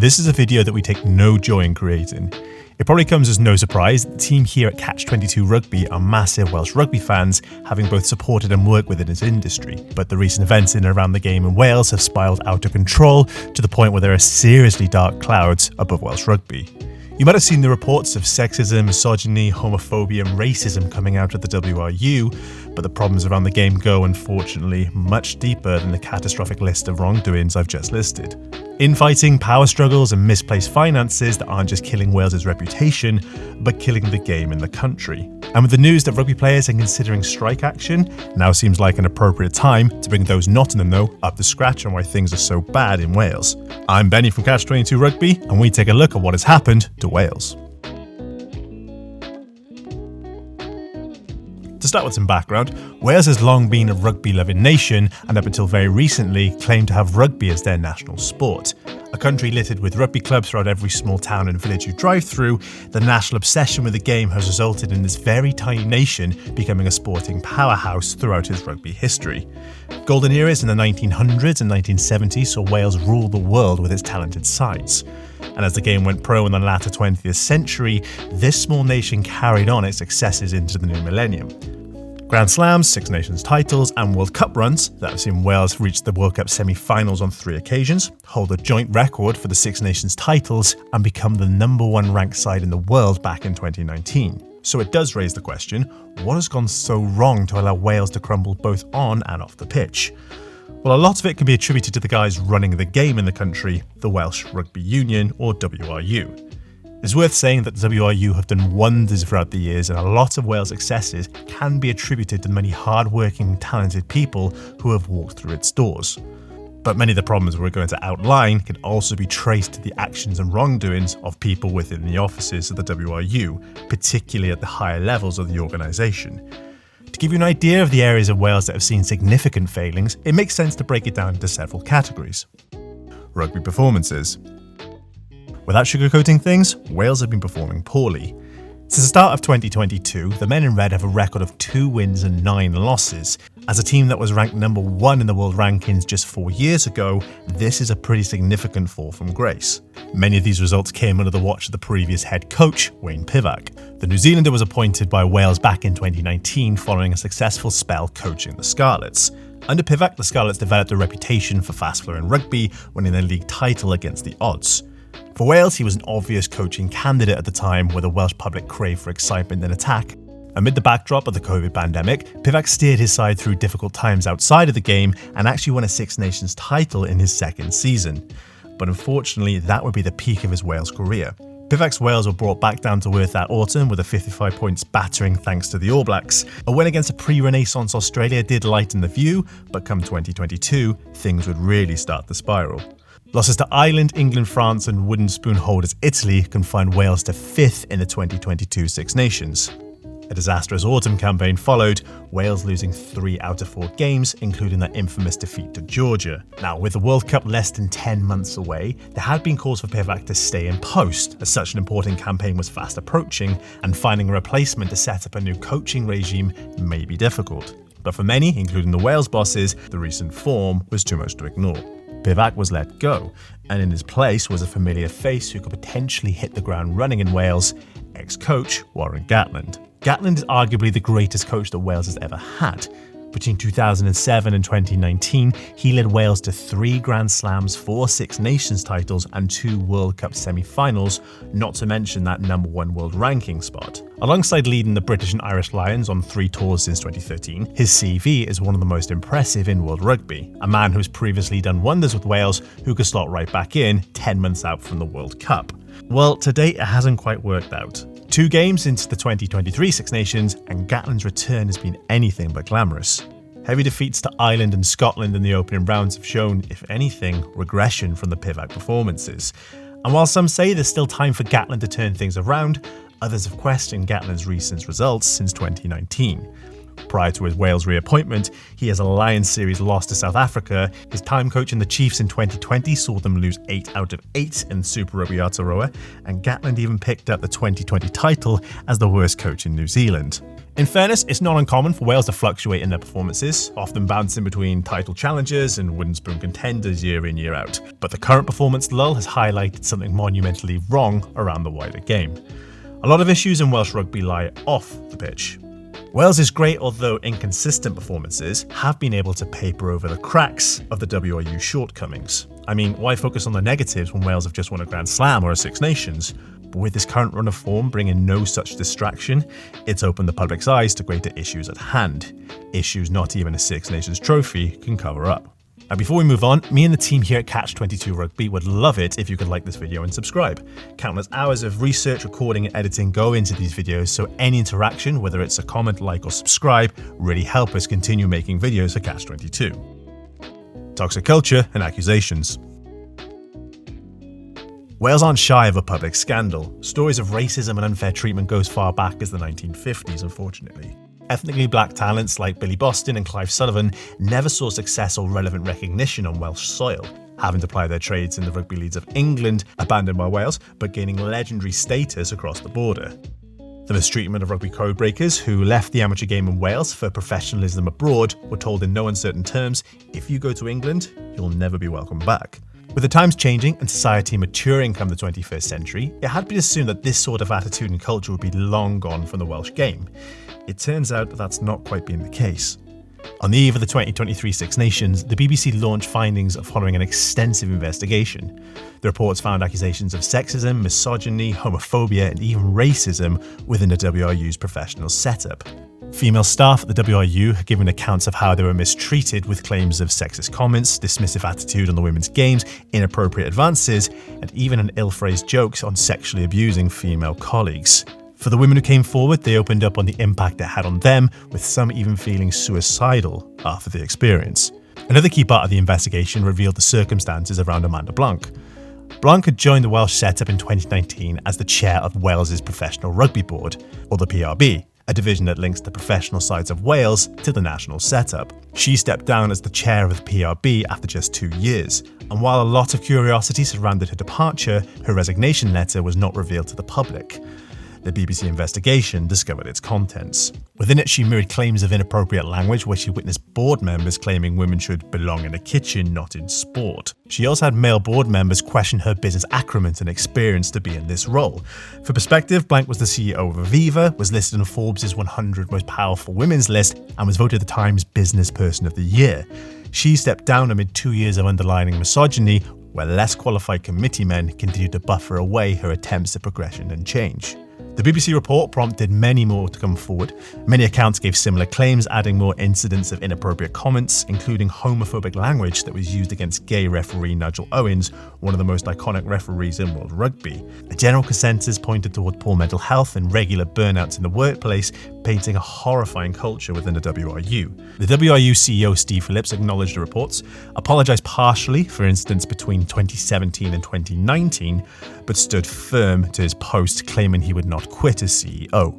This is a video that we take no joy in creating. It probably comes as no surprise that the team here at Catch-22 Rugby are massive Welsh rugby fans, having both supported and worked within this industry. But the recent events in and around the game in Wales have spiralled out of control to the point where there are seriously dark clouds above Welsh rugby. You might have seen the reports of sexism, misogyny, homophobia and racism coming out of the WRU, but the problems around the game go, unfortunately, much deeper than the catastrophic list of wrongdoings I've just listed. Infighting, power struggles and misplaced finances that aren't just killing Wales' reputation, but killing the game in the country. And with the news that rugby players are considering strike action, now seems like an appropriate time to bring those not in the know up to scratch on why things are so bad in Wales. I'm Benny from Catch-22 Rugby, and we take a look at what has happened to Wales. To start with some background, Wales has long been a rugby-loving nation and up until very recently claimed to have rugby as their national sport. A country littered with rugby clubs throughout every small town and village you drive through, the national obsession with the game has resulted in this very tiny nation becoming a sporting powerhouse throughout its rugby history. Golden eras in the 1900s and 1970s saw Wales rule the world with its talented sides. And as the game went pro in the latter 20th century, this small nation carried on its successes into the new millennium. Grand Slams, Six Nations titles and World Cup runs that have seen Wales reach the World Cup semi-finals on 3 occasions, hold a joint record for the Six Nations titles and become the #1 ranked side in the world back in 2019. So it does raise the question, what has gone so wrong to allow Wales to crumble both on and off the pitch? Well, a lot of it can be attributed to the guys running the game in the country, the Welsh Rugby Union, or WRU. It's worth saying that the WRU have done wonders throughout the years, and a lot of Wales' successes can be attributed to the many hard-working, talented people who have walked through its doors. But many of the problems we're going to outline can also be traced to the actions and wrongdoings of people within the offices of the WRU, particularly at the higher levels of the organisation. To give you an idea of the areas of Wales that have seen significant failings, it makes sense to break it down into several categories. Rugby performances. Without sugarcoating things, Wales have been performing poorly. Since the start of 2022, the men in red have a record of 2 wins and 9 losses. As a team that was ranked #1 in the world rankings just 4 years ago, this is a pretty significant fall from grace. Many of these results came under the watch of the previous head coach, Wayne Pivac. The New Zealander was appointed by Wales back in 2019 following a successful spell coaching the Scarlets. Under Pivac, the Scarlets developed a reputation for fast-flowing rugby, winning their league title against the odds. For Wales, he was an obvious coaching candidate at the time, where the Welsh public craved for excitement and attack. Amid the backdrop of the COVID pandemic, Pivac steered his side through difficult times outside of the game and actually won a Six Nations title in his second season. But unfortunately, that would be the peak of his Wales career. Pivac's Wales were brought back down to earth that autumn with a 55 points battering thanks to the All Blacks. A win against a pre-Renaissance Australia did lighten the view, but come 2022, things would really start to spiral. Losses to Ireland, England, France and wooden spoon holders Italy confined Wales to 5th in the 2022 Six Nations. A disastrous autumn campaign followed, Wales losing 3 out of 4 games, including that infamous defeat to Georgia. Now, with the World Cup less than 10 months away, there had been calls for Pivac to stay in post, as such an important campaign was fast approaching, and finding a replacement to set up a new coaching regime may be difficult. But for many, including the Wales bosses, the recent form was too much to ignore. Pivac was let go, and in his place was a familiar face who could potentially hit the ground running in Wales, ex-coach Warren Gatland. Gatland is arguably the greatest coach that Wales has ever had. Between 2007 and 2019, he led Wales to 3 Grand Slams, 4 Six Nations titles and 2 World Cup semi-finals, not to mention that #1 world ranking spot. Alongside leading the British and Irish Lions on 3 tours since 2013, his CV is one of the most impressive in world rugby. A man who's previously done wonders with Wales, who could slot right back in 10 months out from the World Cup. Well, to date it hasn't quite worked out. 2 games into the 2023 Six Nations, and Gatland's return has been anything but glamorous. Heavy defeats to Ireland and Scotland in the opening rounds have shown, if anything, regression from the Pivac performances. And while some say there's still time for Gatland to turn things around, others have questioned Gatland's recent results since 2019. Prior to his Wales reappointment, he has a Lions series loss to South Africa. His time coaching the Chiefs in 2020 saw them lose 8 out of 8 in Super Rugby Aotearoa, and Gatland even picked up the 2020 title as the worst coach in New Zealand. In fairness, it's not uncommon for Wales to fluctuate in their performances, often bouncing between title challengers and wooden spoon contenders year in, year out. But the current performance lull has highlighted something monumentally wrong around the wider game. A lot of issues in Welsh rugby lie off the pitch. Wales' great, although inconsistent performances have been able to paper over the cracks of the WRU shortcomings. I mean, why focus on the negatives when Wales have just won a Grand Slam or a Six Nations? But with this current run of form bringing no such distraction, it's opened the public's eyes to greater issues at hand. Issues not even a Six Nations trophy can cover up. Now, before we move on, me and the team here at Catch-22 Rugby would love it if you could like this video and subscribe. Countless hours of research, recording and editing go into these videos, so any interaction, whether it's a comment, like or subscribe, really help us continue making videos for Catch-22. Toxic culture and accusations. Wales aren't shy of a public scandal. Stories of racism and unfair treatment go as far back as the 1950s, unfortunately. Ethnically black talents like Billy Boston and Clive Sullivan never saw success or relevant recognition on Welsh soil, having to ply their trades in the rugby leagues of England, abandoned by Wales, but gaining legendary status across the border. The mistreatment of rugby codebreakers who left the amateur game in Wales for professionalism abroad were told in no uncertain terms, if you go to England, you'll never be welcome back. With the times changing and society maturing come the 21st century, it had been assumed that this sort of attitude and culture would be long gone from the Welsh game. It turns out that's not quite been the case. On the eve of the 2023 Six Nations, the BBC launched findings following an extensive investigation. The reports found accusations of sexism, misogyny, homophobia, and even racism within the WRU's professional setup. Female staff at the WRU have given accounts of how they were mistreated, with claims of sexist comments, dismissive attitude on the women's games, inappropriate advances, and even an ill-phrased jokes on sexually abusing female colleagues. For the women who came forward, they opened up on the impact it had on them, with some even feeling suicidal after the experience. Another key part of the investigation revealed the circumstances around Amanda Blanc. Blanc had joined the Welsh setup in 2019 as the chair of Wales's Professional Rugby Board, or the PRB, a division that links the professional sides of Wales to the national setup. She stepped down as the chair of the PRB after just 2 years, and while a lot of curiosity surrounded her departure, her resignation letter was not revealed to the public. The BBC investigation discovered its contents. Within it, she mirrored claims of inappropriate language where she witnessed board members claiming women should belong in a kitchen, not in sport. She also had male board members question her business acumen and experience to be in this role. For perspective, Blanc was the CEO of Aviva, was listed on Forbes' 100 most powerful women's list, and was voted the Times Business Person of the Year. She stepped down amid 2 years of underlying misogyny, where less qualified committee men continued to buffer away her attempts at progression and change. The BBC report prompted many more to come forward. Many accounts gave similar claims, adding more incidents of inappropriate comments, including homophobic language that was used against gay referee Nigel Owens, one of the most iconic referees in world rugby. A general consensus pointed toward poor mental health and regular burnouts in the workplace, painting a horrifying culture within the WRU. The WRU CEO Steve Phillips acknowledged the reports, apologised partially for incidents between 2017 and 2019, but stood firm to his post, claiming he would not quit as CEO.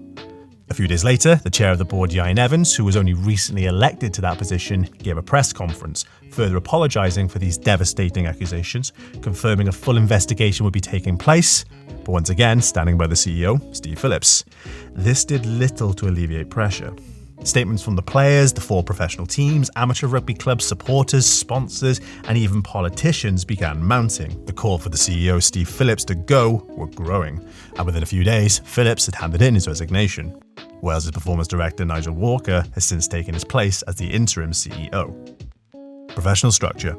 A few days later, the chair of the board, Ian Evans, who was only recently elected to that position, gave a press conference, further apologising for these devastating accusations, confirming a full investigation would be taking place, but once again standing by the CEO, Steve Phillips. This did little to alleviate pressure. Statements from the players, the 4 professional teams, amateur rugby clubs, supporters, sponsors, and even politicians began mounting. The call for the CEO, Steve Phillips, to go were growing, and within a few days, Phillips had handed in his resignation. Wales's performance director, Nigel Walker, has since taken his place as the interim CEO. Professional structure.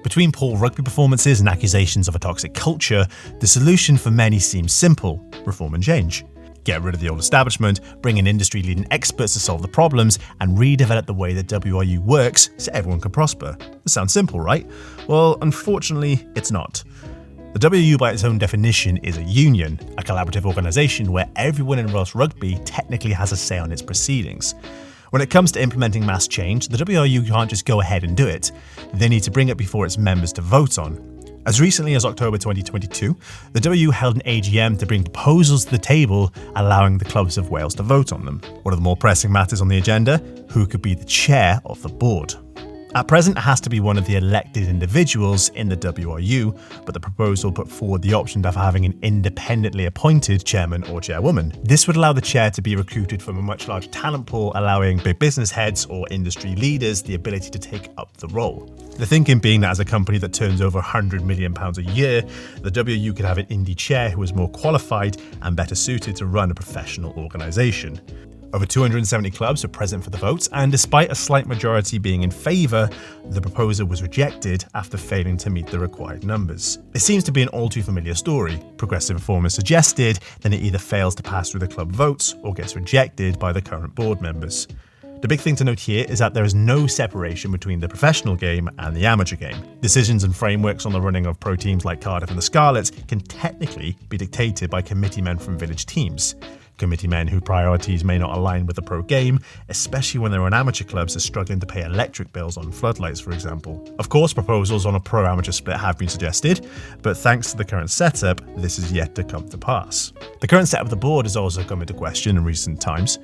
Between poor rugby performances and accusations of a toxic culture, the solution for many seems simple: reform and change. Get rid of the old establishment, bring in industry-leading experts to solve the problems, and redevelop the way that WRU works so everyone can prosper. It sounds simple, right? Well, unfortunately, it's not. The WRU, by its own definition, is a union, a collaborative organisation where everyone in Welsh rugby technically has a say on its proceedings. When it comes to implementing mass change, the WRU can't just go ahead and do it. They need to bring it before its members to vote on. As recently as October 2022, the W held an AGM to bring proposals to the table, allowing the clubs of Wales to vote on them. One of the more pressing matters on the agenda: who could be the chair of the board? At present, it has to be one of the elected individuals in the WRU, but the proposal put forward the option of having an independently appointed chairman or chairwoman. This would allow the chair to be recruited from a much larger talent pool, allowing big business heads or industry leaders the ability to take up the role. The thinking being that as a company that turns over £100 million a year, the WRU could have an indie chair who is more qualified and better suited to run a professional organisation. Over 270 clubs were present for the votes, and despite a slight majority being in favour, the proposal was rejected after failing to meet the required numbers. It seems to be an all too familiar story. Progressive Performance suggested, then it either fails to pass through the club votes or gets rejected by the current board members. The big thing to note here is that there is no separation between the professional game and the amateur game. Decisions and frameworks on the running of pro teams like Cardiff and the Scarlets can technically be dictated by committee men from village teams. Committee men whose priorities may not align with the pro game, especially when their own amateur clubs are struggling to pay electric bills on floodlights, for example. Of course, proposals on a pro-amateur split have been suggested, but thanks to the current setup, this is yet to come to pass. The current setup of the board has also come into question in recent times.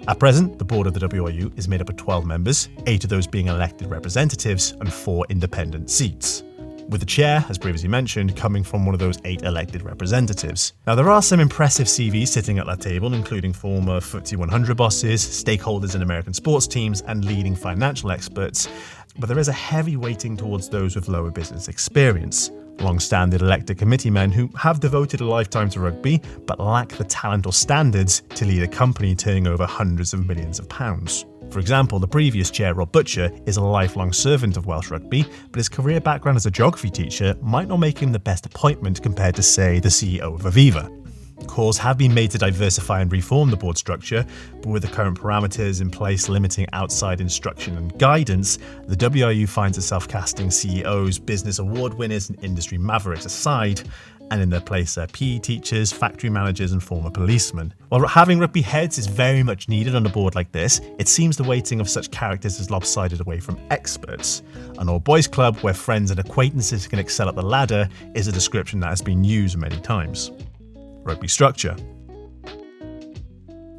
At present, the board of the WRU is made up of 12 members, 8 of those being elected representatives and 4 independent seats, with the chair, as previously mentioned, coming from one of those 8 elected representatives. Now, there are some impressive CVs sitting at that table, including former FTSE 100 bosses, stakeholders in American sports teams, and leading financial experts, but there is a heavy weighting towards those with lower business experience. Long-standing elected committee men who have devoted a lifetime to rugby, but lack the talent or standards to lead a company turning over hundreds of millions of pounds. For example, the previous chair, Rob Butcher, is a lifelong servant of Welsh rugby, but his career background as a geography teacher might not make him the best appointment compared to, say, the CEO of Aviva. Calls have been made to diversify and reform the board structure, but with the current parameters in place limiting outside instruction and guidance, the WRU finds itself casting CEOs, business award winners, and industry mavericks aside, and in their place are PE teachers, factory managers, and former policemen. While having rugby heads is very much needed on a board like this, it seems the weighting of such characters is lopsided away from experts. An old boys club where friends and acquaintances can excel up the ladder is a description that has been used many times. Rugby structure.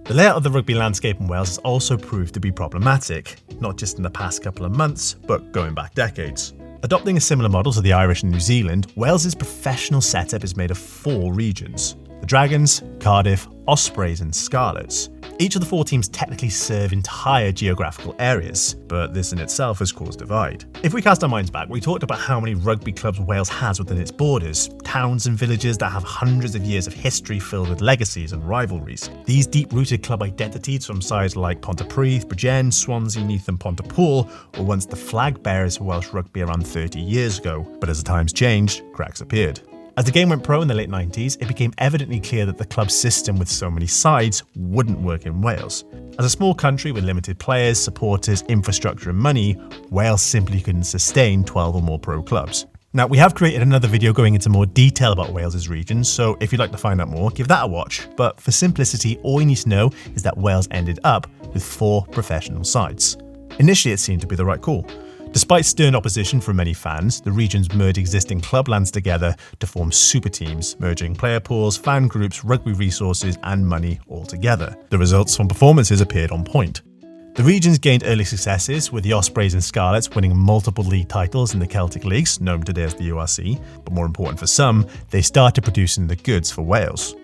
The layout of the rugby landscape in Wales has also proved to be problematic, not just in the past couple of months, but going back decades. Adopting a similar model to the Irish and New Zealand, Wales's professional setup is made of 4 regions: the Dragons, Cardiff, Ospreys, and Scarlets. Each of the 4 teams technically serve entire geographical areas, but this in itself has caused divide. If we cast our minds back, we talked about how many rugby clubs Wales has within its borders, towns and villages that have hundreds of years of history filled with legacies and rivalries. These deep-rooted club identities from sides like Pontypridd, Bridgend, Swansea, Neath and Pontypool were once the flag bearers for Welsh rugby around 30 years ago, but as the times changed, cracks appeared. As the game went pro in the late 90s, it became evidently clear that the club system with so many sides wouldn't work in Wales. As a small country with limited players, supporters, infrastructure and money, Wales simply couldn't sustain 12 or more pro clubs. Now, we have created another video going into more detail about Wales's regions, so if you'd like to find out more, give that a watch. But for simplicity, all you need to know is that Wales ended up with 4 professional sides. Initially, it seemed to be the right call. Despite stern opposition from many fans, the regions merged existing clublands together to form super teams, merging player pools, fan groups, rugby resources, and money all together. The results from performances appeared on point. The regions gained early successes, with the Ospreys and Scarlets winning multiple league titles in the Celtic Leagues, known today as the URC, but more important for some, they started producing the goods for Wales.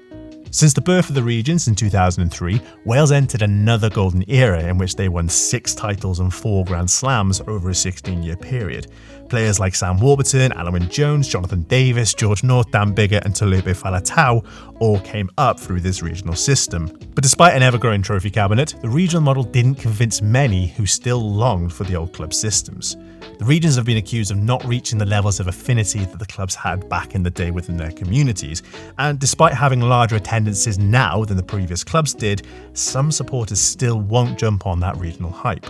Since the birth of the regions in 2003, Wales entered another golden era in which they won 6 titles and 4 Grand Slams over a 16-year period. Players like Sam Warburton, Alan Jones, Jonathan Davis, George North, Dan Biggar and Talupe Faletau all came up through this regional system. But despite an ever-growing trophy cabinet, the regional model didn't convince many who still longed for the old club systems. The regions have been accused of not reaching the levels of affinity that the clubs had back in the day within their communities, and despite having larger attendances now than the previous clubs did, some supporters still won't jump on that regional hype.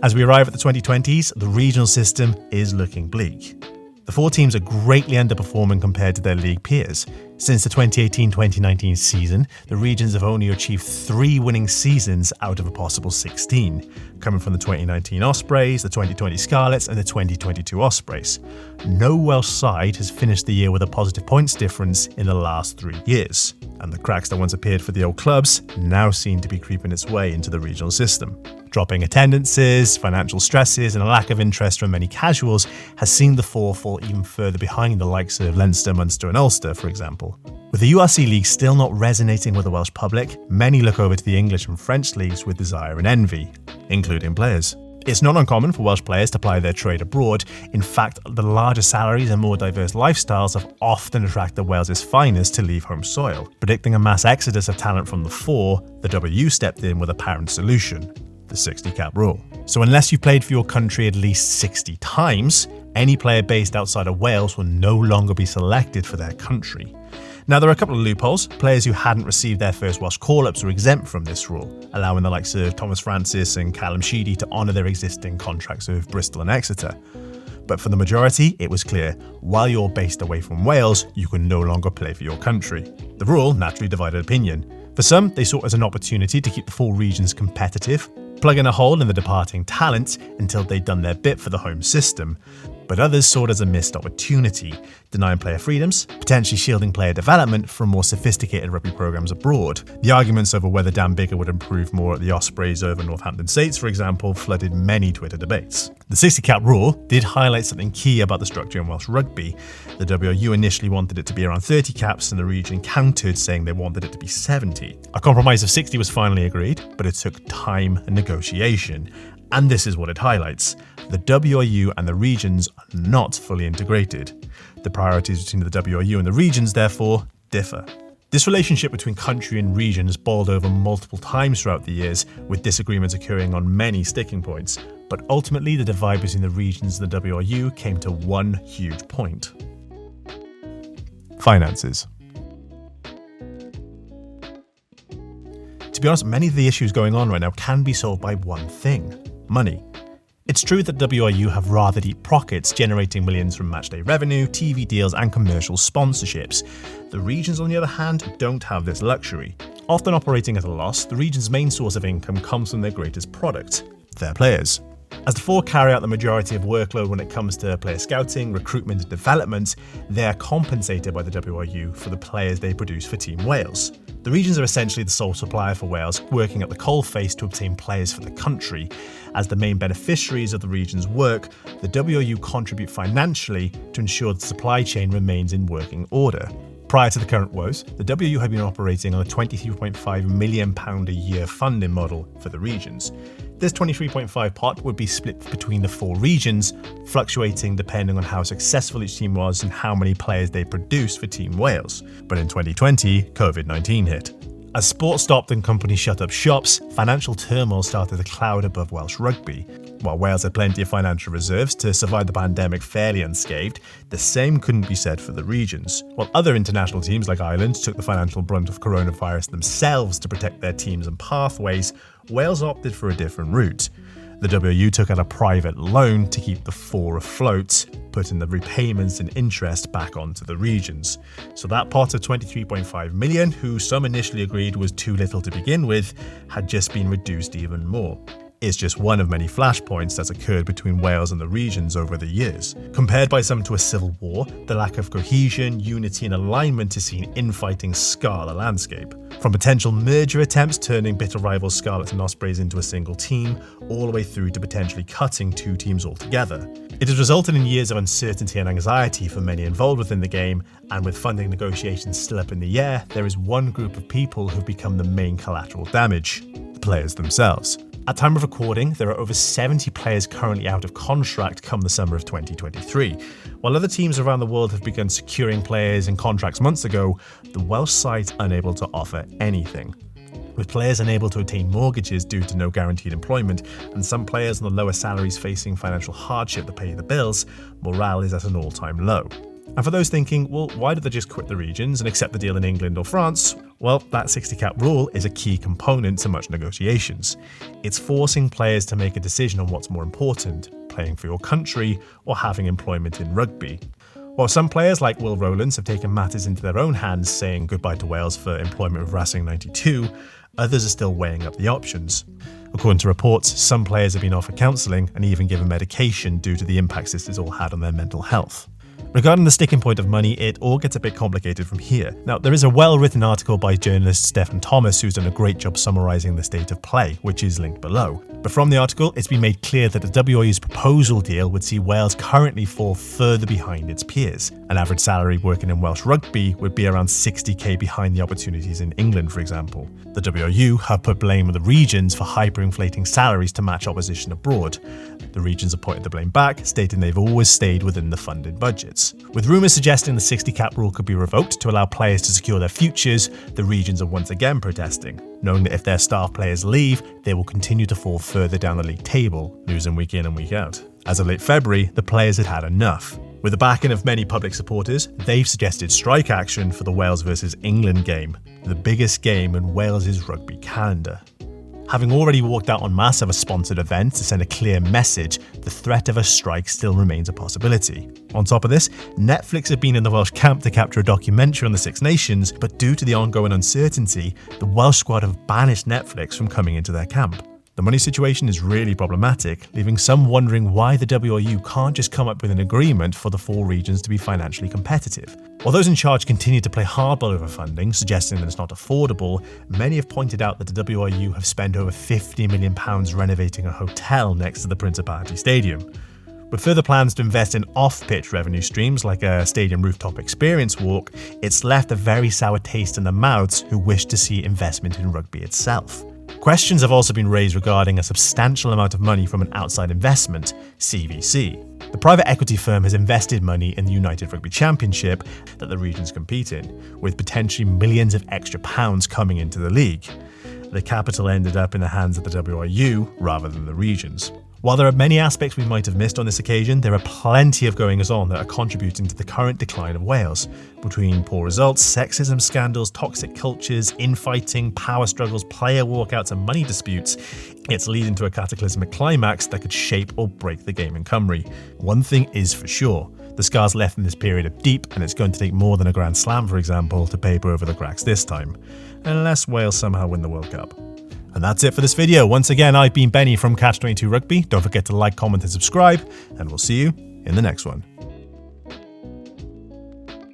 As we arrive at the 2020s, the regional system is looking bleak. The 4 teams are greatly underperforming compared to their league peers. Since the 2018-2019 season, the regions have only achieved 3 winning seasons out of a possible 16, coming from the 2019 Ospreys, the 2020 Scarlets and the 2022 Ospreys. No Welsh side has finished the year with a positive points difference in the last 3 years, and the cracks that once appeared for the old clubs now seem to be creeping its way into the regional system. Dropping attendances, financial stresses and a lack of interest from many casuals has seen the four fall even further behind the likes of Leinster, Munster and Ulster, for example. With the URC League still not resonating with the Welsh public, many look over to the English and French leagues with desire and envy, including players. It's not uncommon for Welsh players to ply their trade abroad. In fact, the larger salaries and more diverse lifestyles have often attracted Wales's finest to leave home soil. Predicting a mass exodus of talent from the four, the W stepped in with a apparent solution: the 60-cap rule. So unless you've played for your country at least 60 times, any player based outside of Wales will no longer be selected for their country. Now, there are a couple of loopholes. Players who hadn't received their first Welsh call-ups were exempt from this rule, allowing the likes of Thomas Francis and Callum Sheedy to honour their existing contracts with Bristol and Exeter. But for the majority, it was clear, while you're based away from Wales, you can no longer play for your country. The rule naturally divided opinion. For some, they saw it as an opportunity to keep the four regions competitive, plugging a hole in the departing talent until they'd done their bit for the home system. But others saw it as a missed opportunity, denying player freedoms, potentially shielding player development from more sophisticated rugby programs abroad. The arguments over whether Dan Biggar would improve more at the Ospreys over Northampton Saints, for example, flooded many Twitter debates. The 60-cap rule did highlight something key about the structure in Welsh rugby. The WRU initially wanted it to be around 30 caps and the region countered, saying they wanted it to be 70. A compromise of 60 was finally agreed, but it took time and negotiation. And this is what it highlights: the WRU and the regions are not fully integrated. The priorities between the WRU and the regions, therefore, differ. This relationship between country and region has boiled over multiple times throughout the years, with disagreements occurring on many sticking points. But ultimately, the divide between the regions and the WRU came to one huge point: finances. To be honest, many of the issues going on right now can be solved by one thing: money. It's true that WRU have rather deep pockets, generating millions from matchday revenue, TV deals and commercial sponsorships. The regions, on the other hand, don't have this luxury. Often operating at a loss, the region's main source of income comes from their greatest product: their players. As the four carry out the majority of workload when it comes to player scouting, recruitment and development, they are compensated by the WRU for the players they produce for Team Wales. The regions are essentially the sole supplier for Wales, working at the coalface to obtain players for the country. As the main beneficiaries of the region's work, the WRU contribute financially to ensure the supply chain remains in working order. Prior to the current woes, the WRU had been operating on a £23.5 million a year funding model for the regions. This 23.5 pot would be split between the four regions, fluctuating depending on how successful each team was and how many players they produced for Team Wales. But in 2020, COVID-19 hit. As sport stopped and companies shut up shops, financial turmoil started to cloud above Welsh rugby. While Wales had plenty of financial reserves to survive the pandemic fairly unscathed, the same couldn't be said for the regions. While other international teams like Ireland took the financial brunt of coronavirus themselves to protect their teams and pathways, Wales opted for a different route. The WRU took out a private loan to keep the four afloat, putting the repayments and interest back onto the regions. So that pot of 23.5 million, who some initially agreed was too little to begin with, had just been reduced even more. It's just one of many flashpoints that's occurred between Wales and the regions over the years. Compared by some to a civil war, the lack of cohesion, unity and alignment has seen infighting scar the landscape. From potential merger attempts turning bitter rivals Scarlets and Ospreys into a single team, all the way through to potentially cutting two teams altogether. It has resulted in years of uncertainty and anxiety for many involved within the game, and with funding negotiations still up in the air, there is one group of people who've become the main collateral damage: the players themselves. At time of recording, there are over 70 players currently out of contract come the summer of 2023. While other teams around the world have begun securing players and contracts months ago, the Welsh side's unable to offer anything. With players unable to obtain mortgages due to no guaranteed employment, and some players on the lower salaries facing financial hardship to pay the bills, morale is at an all-time low. And for those thinking, well, why did they just quit the regions and accept the deal in England or France? Well, that 60-cap rule is a key component to much negotiations. It's forcing players to make a decision on what's more important: playing for your country or having employment in rugby. While some players like Will Rowlands have taken matters into their own hands, saying goodbye to Wales for employment with Racing 92, others are still weighing up the options. According to reports, some players have been offered counselling and even given medication due to the impacts this has all had on their mental health. Regarding the sticking point of money, it all gets a bit complicated from here. Now, there is a well-written article by journalist Stephen Thomas who's done a great job summarising the state of play, which is linked below. But from the article, it's been made clear that the WRU's proposal deal would see Wales currently fall further behind its peers. An average salary working in Welsh rugby would be around 60k behind the opportunities in England, for example. The WRU have put blame on the regions for hyperinflating salaries to match opposition abroad. The regions have pointed the blame back, stating they've always stayed within the funded budgets. With rumours suggesting the 60 cap rule could be revoked to allow players to secure their futures, the regions are once again protesting, knowing that if their star players leave, they will continue to fall further down the league table, losing week in and week out. As of late February, the players had had enough. With the backing of many public supporters, they've suggested strike action for the Wales versus England game, the biggest game in Wales's rugby calendar. Having already walked out en masse of a sponsored event to send a clear message, the threat of a strike still remains a possibility. On top of this, Netflix have been in the Welsh camp to capture a documentary on the Six Nations, but due to the ongoing uncertainty, the Welsh squad have banished Netflix from coming into their camp. The money situation is really problematic, leaving some wondering why the WRU can't just come up with an agreement for the 4 regions to be financially competitive. While those in charge continue to play hardball over funding, suggesting that it's not affordable, many have pointed out that the WRU have spent over £50 million renovating a hotel next to the Principality Stadium. With further plans to invest in off-pitch revenue streams like a stadium rooftop experience walk, it's left a very sour taste in the mouths who wish to see investment in rugby itself. Questions have also been raised regarding a substantial amount of money from an outside investment, CVC. The private equity firm has invested money in the United Rugby Championship that the regions compete in, with potentially millions of extra pounds coming into the league. The capital ended up in the hands of the WRU rather than the regions. While there are many aspects we might have missed on this occasion, there are plenty of goings-on that are contributing to the current decline of Wales. Between poor results, sexism scandals, toxic cultures, infighting, power struggles, player walkouts and money disputes, it's leading to a cataclysmic climax that could shape or break the game in Cymru. One thing is for sure, the scars left in this period are deep, and it's going to take more than a Grand Slam, for example, to paper over the cracks this time. Unless Wales somehow win the World Cup. And that's it for this video. Once again, I've been Benny from Catch 22 Rugby. Don't forget to like, comment and subscribe, and we'll see you in the next one.